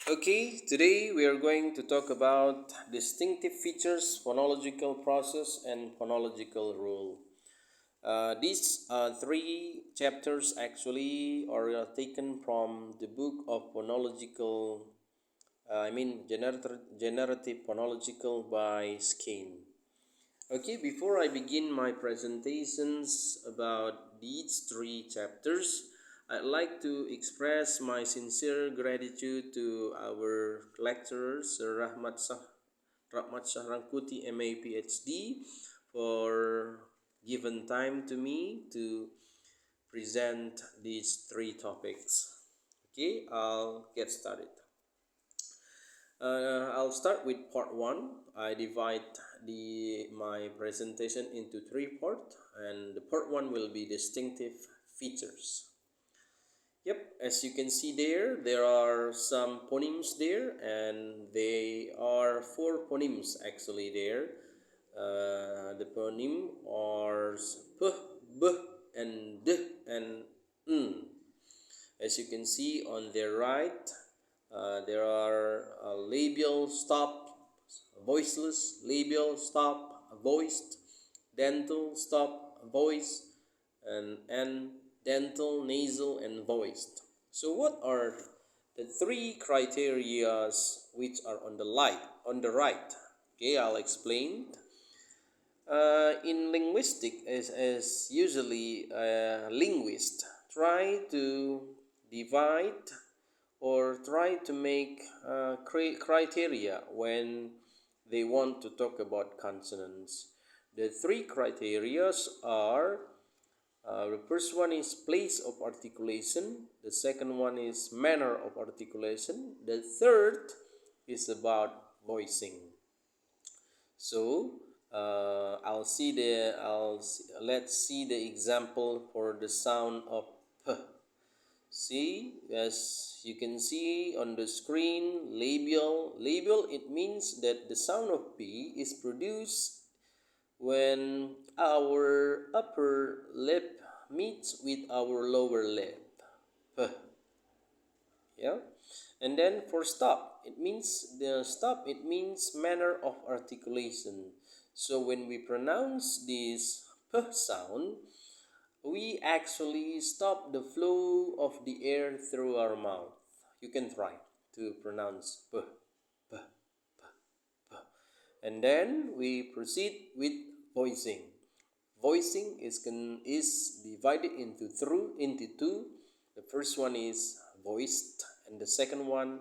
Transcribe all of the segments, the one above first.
Okay, today we are going to talk about distinctive features, phonological process, and phonological rule. These three chapters actually are taken from the book of phonological, generative phonological by Skane. Okay, before I begin my presentations about these three chapters, I'd like to express my sincere gratitude to our lecturer, Sir Rahmat Shahrangkuti, MA PhD, for given time to me to present these three topics. Okay, I'll get started. I'll start with part one. I divide the my presentation into three parts, and the part one will be distinctive features. Yep, as you can see there are some phonemes there, and they are four phonemes actually there. The phoneme are p, b, and d, and n. As you can see on the right, there are labial stop, voiceless, labial stop, voiced, dental stop, voice, and dental, nasal, and voiced. So what are the three criterias which are on the right? Okay, I'll explain. In linguistic, as usually linguists try to divide or try to make criteria when they want to talk about consonants. The three criterias are the first one is place of articulation, the second one is manner of articulation, the third is about voicing. So let's see the example for the sound of p. See, as you can see on the screen, labial, it means that the sound of p is produced when our upper lip meets with our lower lip. P. Yeah. And then for it means manner of articulation. So when we pronounce this p sound, we actually stop the flow of the air through our mouth. You can try to pronounce p, p, p. And then we proceed with voicing. Voicing is divided into two. The first one is voiced, and the second one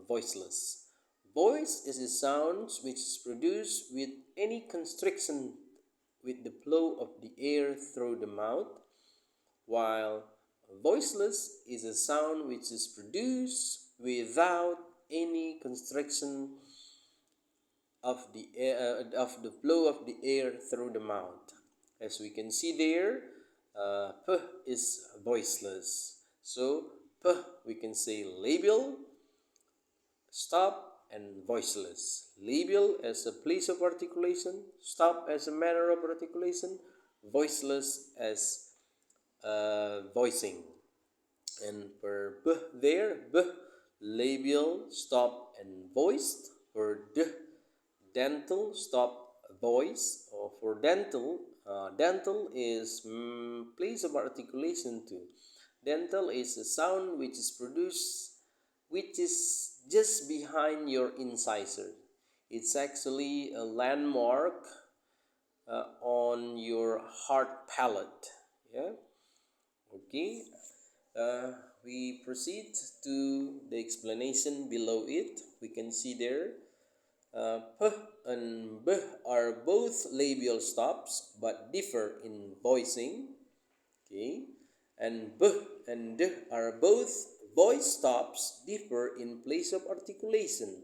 voiceless. Voice is a sound which is produced with any constriction with the flow of the air through the mouth, while voiceless is a sound which is produced without any constriction of the flow of the air through the mouth. As we can see there, p is voiceless. So p we can say labial, stop, and voiceless. Labial as a place of articulation, stop as a manner of articulation, voiceless as voicing. And for b there, b, labial, stop, and voiced. For d, dental, stop, voice. Or for dental, dental is place of articulation too. Dental is a sound which is produced, which is just behind your incisor. It's actually a landmark on your hard palate. Yeah. Okay. Uh, we proceed to the explanation below it. We can see there p and b are both labial stops but differ in voicing. Okay, and b and d are both voice stops, differ in place of articulation.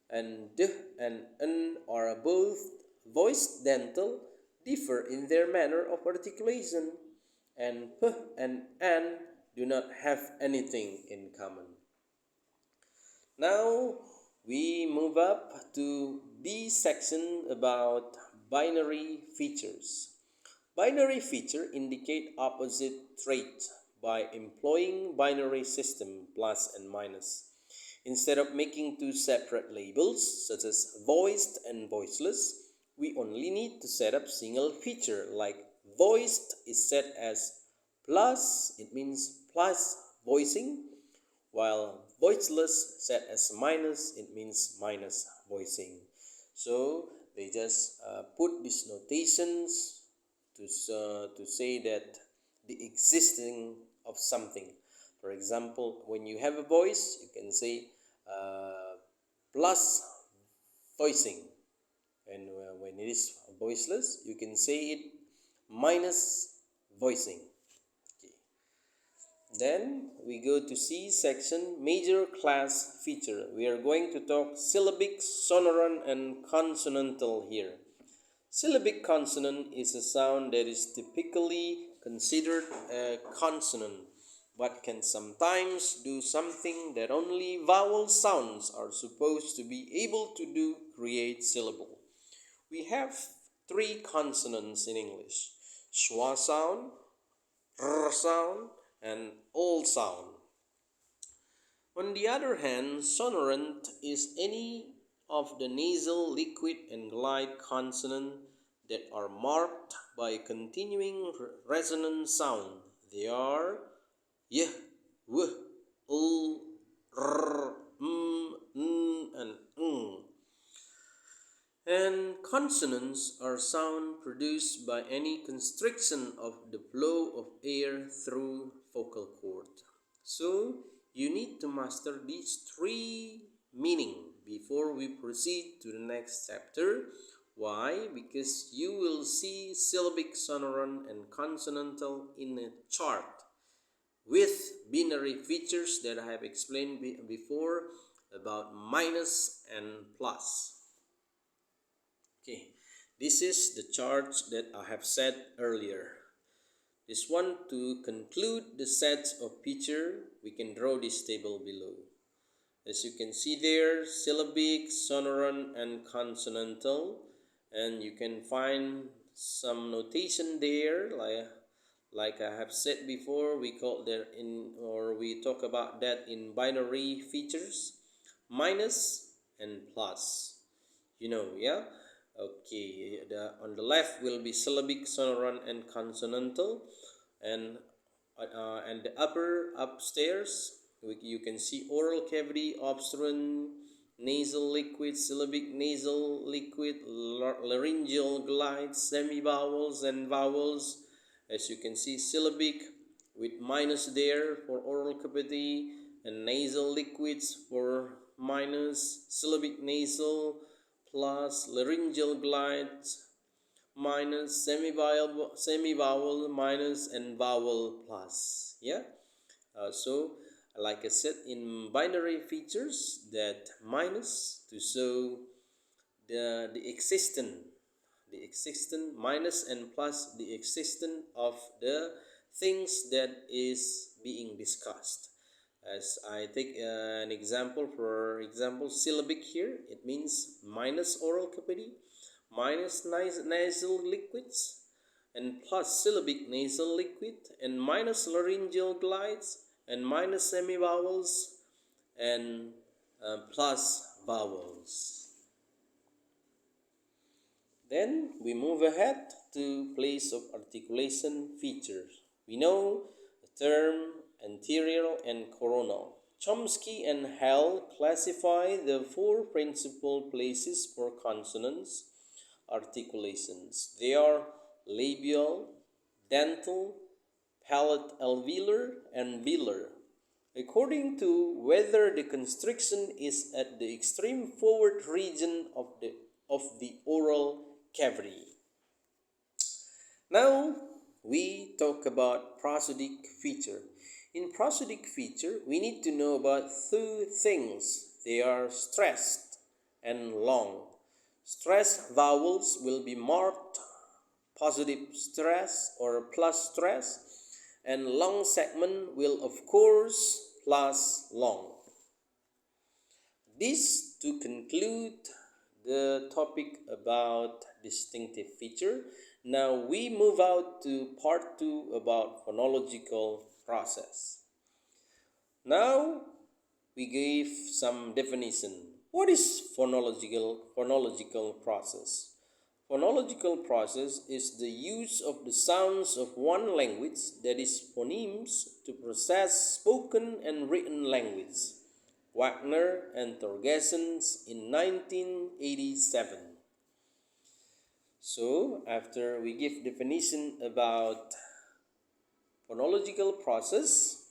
And d and n are both voice dental, differ in their manner of articulation. And p and n do not have anything in common. Now we move up to B section about binary features. Binary feature indicate opposite trait by employing binary system plus and minus. Instead of making two separate labels, such as voiced and voiceless, we only need to set up single feature like voiced is set as plus, it means plus voicing, while voiceless set as minus, it means minus voicing. So they just put these notations to say that the existing of something. For example, when you have a voice, you can say plus voicing, and when it is voiceless, you can say it minus voicing. Okay. Then we go to C section, major class feature. We are going to talk syllabic, sonorant, and consonantal here. Syllabic consonant is a sound that is typically considered a consonant, but can sometimes do something that only vowel sounds are supposed to be able to do, create syllable. We have three consonants in English: schwa sound, r sound, and ol sound. On the other hand, sonorant is any of the nasal, liquid, and glide consonant that are marked by a continuing resonant sound. They are y, w, l, r, n, and ng. And consonants are sound produced by any constriction of the flow of air through vocal cord. So you need to master these three meaning before we proceed to the next chapter. Why? Because you will see syllabic, sonorant, and consonantal in a chart with binary features that I have explained before about minus and plus. Okay, this is the chart that I have said earlier. This one, to conclude the sets of feature, we can draw this table below. As you can see there, syllabic, sonorant, and consonantal, and you can find some notation there, like I have said before, we call that in, or we talk about that in binary features, minus and plus. You know, yeah. Okay, on the left will be syllabic, sonorant, and consonantal, and the upstairs you can see oral cavity, obstruent, nasal liquid, syllabic, nasal liquid, laryngeal glides, semivowels, and vowels. As you can see, syllabic with minus there for oral cavity, and nasal liquids for minus, syllabic nasal plus laryngeal glides minus, semivowel minus, and vowel plus. Yeah. So like I said, in binary features, that minus to show the existent minus, and plus the existence of the things that is being discussed. As I take an example, for example, syllabic here, it means minus oral cavity, minus nasal liquids, and plus syllabic nasal liquid, and minus laryngeal glides, and minus semivowels, and plus vowels. Then we move ahead to place of articulation features. We know the term anterior and coronal. Chomsky and Hall classify the four principal places for consonants articulations. They are labial, dental, palate alveolar, and velar, according to whether the constriction is at the extreme forward region of the oral cavity. Now we talk about prosodic feature. In prosodic feature, we need to know about two things. They are stressed and long. Stressed vowels will be marked positive stress or plus stress, and long segment will of course plus long. This to conclude the topic about distinctive feature. Now we move out to part 2 about phonological process. Now we gave some definition. What is phonological process? Phonological process is the use of the sounds of one language, that is phonemes, to process spoken and written language. Wagner and Torgesons in 1987. So, after we give definition about phonological process,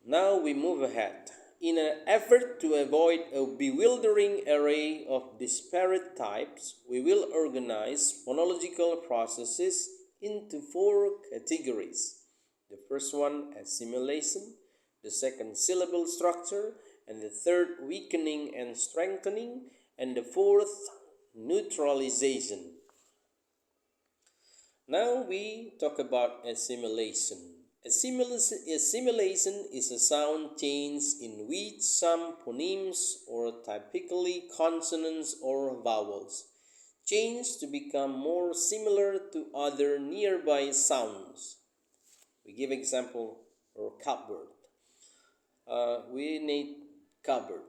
now we move ahead. In an effort to avoid a bewildering array of disparate types, we will organize phonological processes into four categories. The first one, assimilation, the second, syllable structure, and the third, weakening and strengthening, and the fourth, neutralization. Now we talk about assimilation. Assimilation is a sound change in which some phonemes, or typically consonants or vowels, change to become more similar to other nearby sounds. We give example for cupboard. We need cupboard.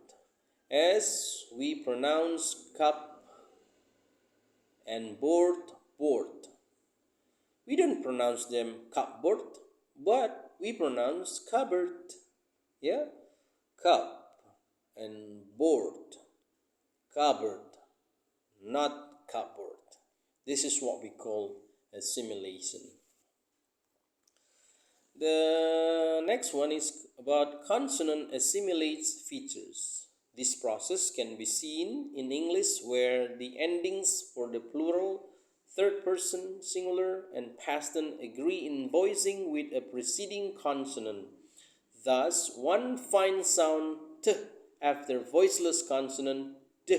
As we pronounce cup and board, board. We don't pronounce them cupboard, but we pronounce cupboard. Yeah? Cup and board. Cupboard, not cupboard. This is what we call assimilation. The next one is about consonant assimilates features. This process can be seen in English where the endings for the plural, third person, singular, and past tense agree in voicing with a preceding consonant. Thus, one finds sound t after voiceless consonant d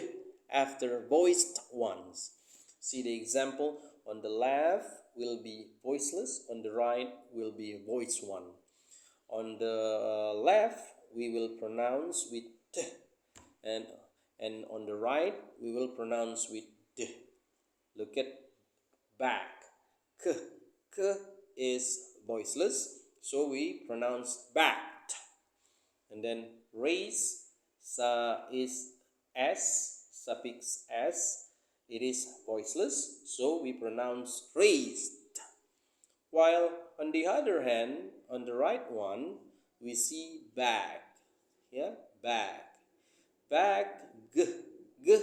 after voiced ones. See the example. On the left will be voiceless, on the right will be a voiced one. On the left we will pronounce with t, and on the right we will pronounce with d. Look at back. K. K is voiceless, so we pronounce backed. And then raise is s, suffix s. It is voiceless, so we pronounce raised. While on the other hand, on the right one, we see bag. Yeah, bag. Bag, g. G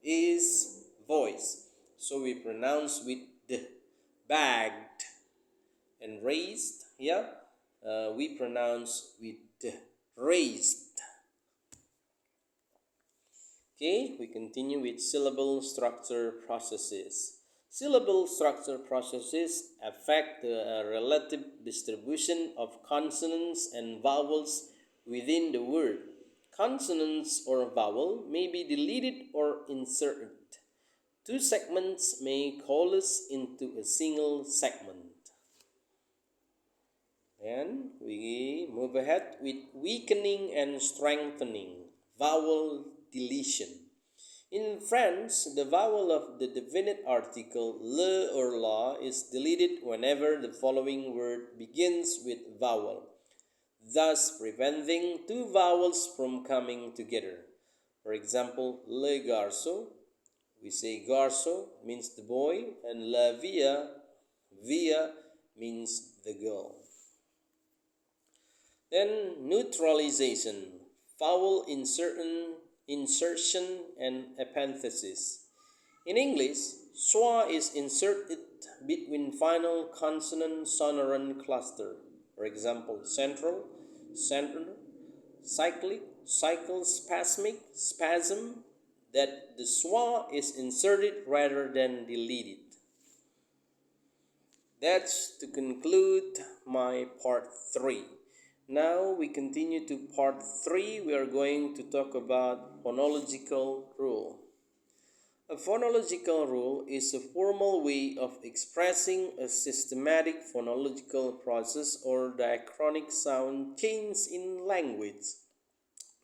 is voice, so we pronounce with d. Bagged. And raised, yeah, we pronounce with d. Raised. Okay, we continue with syllable structure processes. Syllable structure processes affect the relative distribution of consonants and vowels within the word. Consonants or vowel may be deleted or inserted. Two segments may coalesce into a single segment. And we move ahead with weakening and strengthening. Vowel deletion. In French, the vowel of the definite article le or la is deleted whenever the following word begins with vowel, thus preventing two vowels from coming together. For example, le garçon, we say garçon means the boy, and la via means the girl. Then neutralization, vowel insertion and epenthesis. In English, schwa is inserted between final consonant sonorant cluster. For example, central, center, cyclic, cycle, spasmic, spasm, that the schwa is inserted rather than deleted. That's to conclude my part 3. Now we continue to part 3. We are going to talk about phonological rule. A phonological rule is a formal way of expressing a systematic phonological process or diachronic sound change in language.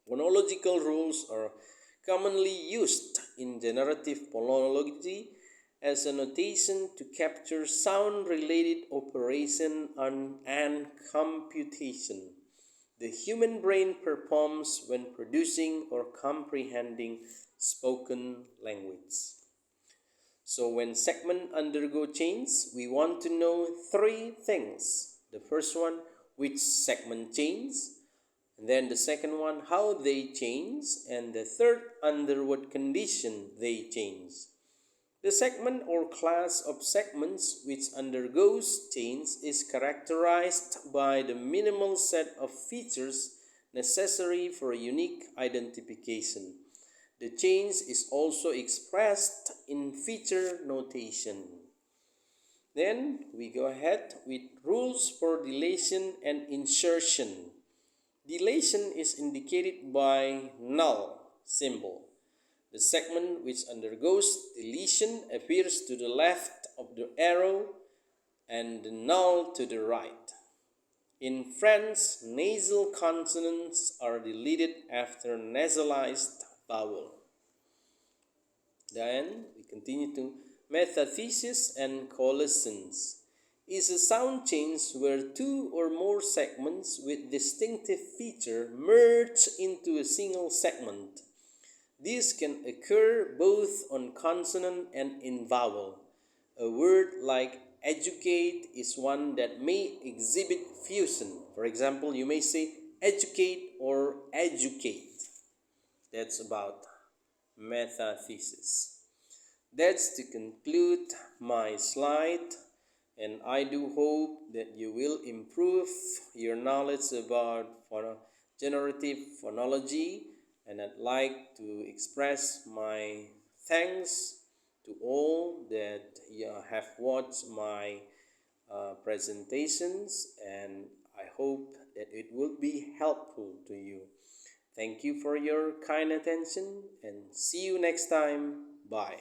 Phonological rules are commonly used in generative phonology as a notation to capture sound-related operation and computation. the human brain performs when producing or comprehending spoken language. So when segment undergo change, we want to know three things. The first one, which segment change, and then the second one, how they change, and the third, under what condition they change. The segment or class of segments which undergoes change is characterized by the minimal set of features necessary for a unique identification. The change is also expressed in feature notation. Then we go ahead with rules for deletion and insertion. Deletion is indicated by null symbol. The segment which undergoes deletion appears to the left of the arrow and the null to the right. In French, nasal consonants are deleted after nasalized vowel. Then we continue to metathesis and coalescence is a sound change where two or more segments with distinctive feature merge into a single segment. This can occur both on consonant and in vowel. A word like educate is one that may exhibit fusion. For example, you may say educate or educate. That's about metathesis. That's to conclude my slide, and I do hope that you will improve your knowledge about generative phonology, and I'd like to express my thanks to all that you have watched my presentations, and I hope that it will be helpful to you. Thank you for your kind attention and see you next time. Bye.